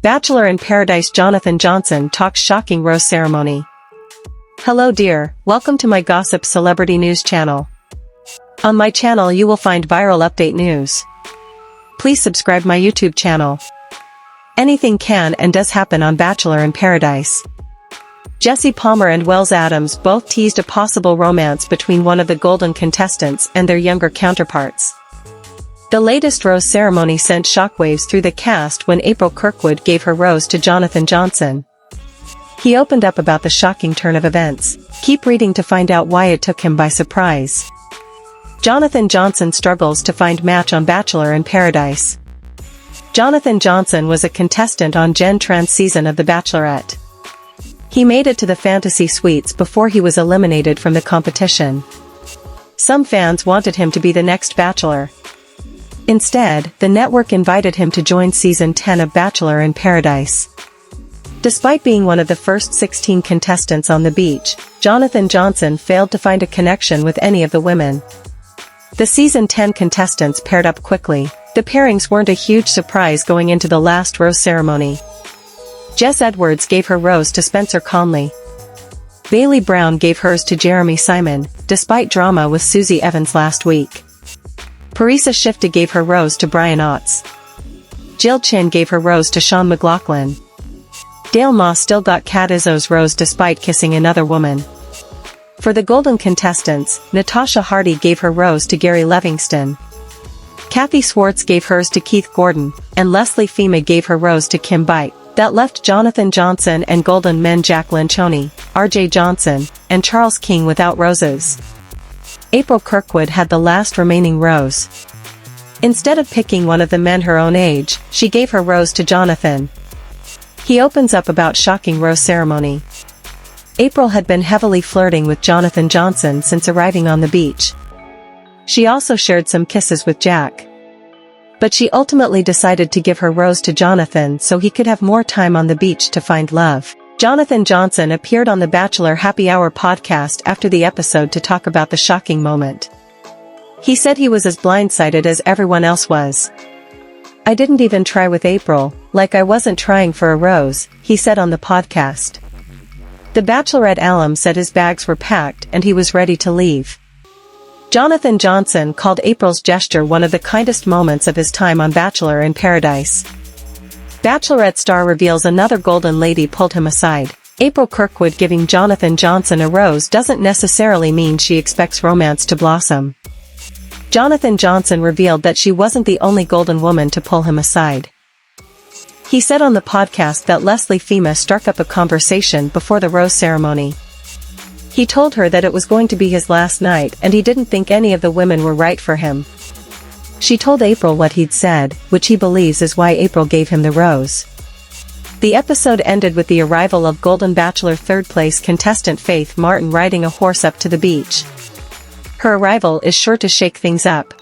Bachelor in Paradise Jonathon Johnson talks shocking rose ceremony. Hello dear, welcome to my gossip celebrity news channel. On my channel you will find viral update news. Please subscribe my YouTube channel. Anything can and does happen on Bachelor in Paradise. Jesse Palmer and Wells Adams both teased a possible romance between one of the golden contestants and their younger counterparts. The latest rose ceremony sent shockwaves through the cast when April Kirkwood gave her rose to Jonathon Johnson. He opened up about the shocking turn of events. Keep reading to find out why it took him by surprise. Jonathon Johnson struggles to find match on Bachelor in Paradise. Jonathon Johnson was a contestant on Gen Tran's season of The Bachelorette. He made it to the fantasy suites before he was eliminated from the competition. Some fans wanted him to be the next Bachelor. Instead, the network invited him to join Season 10 of Bachelor in Paradise. Despite being one of the first 16 contestants on the beach, Jonathon Johnson failed to find a connection with any of the women. The Season 10 contestants paired up quickly. The pairings weren't a huge surprise going into the last rose ceremony. Jess Edwards gave her rose to Spencer Conley. Bailey Brown gave hers to Jeremy Simon, despite drama with Susie Evans last week. Parisa Shifta gave her rose to Brian Otts. Jill Chin gave her rose to Sean McLaughlin. Dale Moss still got Kat Izzo's rose despite kissing another woman. For the golden contestants, Natasha Hardy gave her rose to Gary Livingston. Kathy Swartz gave hers to Keith Gordon, and Leslie Fema gave her rose to Kim Bite. That left Jonathon Johnson and golden men Jack Lanchoni, RJ Johnson, and Charles King without roses. April Kirkwood had the last remaining rose. Instead of picking one of the men her own age, she gave her rose to Jonathon. He opens up about shocking rose ceremony. April had been heavily flirting with Jonathon Johnson since arriving on the beach. She also shared some kisses with Jack. But she ultimately decided to give her rose to Jonathon so he could have more time on the beach to find love. Jonathon Johnson appeared on the Bachelor Happy Hour podcast after the episode to talk about the shocking moment. He said he was as blindsided as everyone else was. "I didn't even try with April, like I wasn't trying for a rose," he said on the podcast. The Bachelorette alum said his bags were packed and he was ready to leave. Jonathon Johnson called April's gesture one of the kindest moments of his time on Bachelor in Paradise. Bachelorette star reveals another golden lady pulled him aside. April Kirkwood giving Jonathon Johnson a rose doesn't necessarily mean she expects romance to blossom. Jonathon Johnson revealed that she wasn't the only golden woman to pull him aside. He said on the podcast that Leslie Fema struck up a conversation before the rose ceremony. He told her that it was going to be his last night and he didn't think any of the women were right for him. She told April what he'd said, which he believes is why April gave him the rose. The episode ended with the arrival of Golden Bachelor third-place contestant Faith Martin riding a horse up to the beach. Her arrival is sure to shake things up,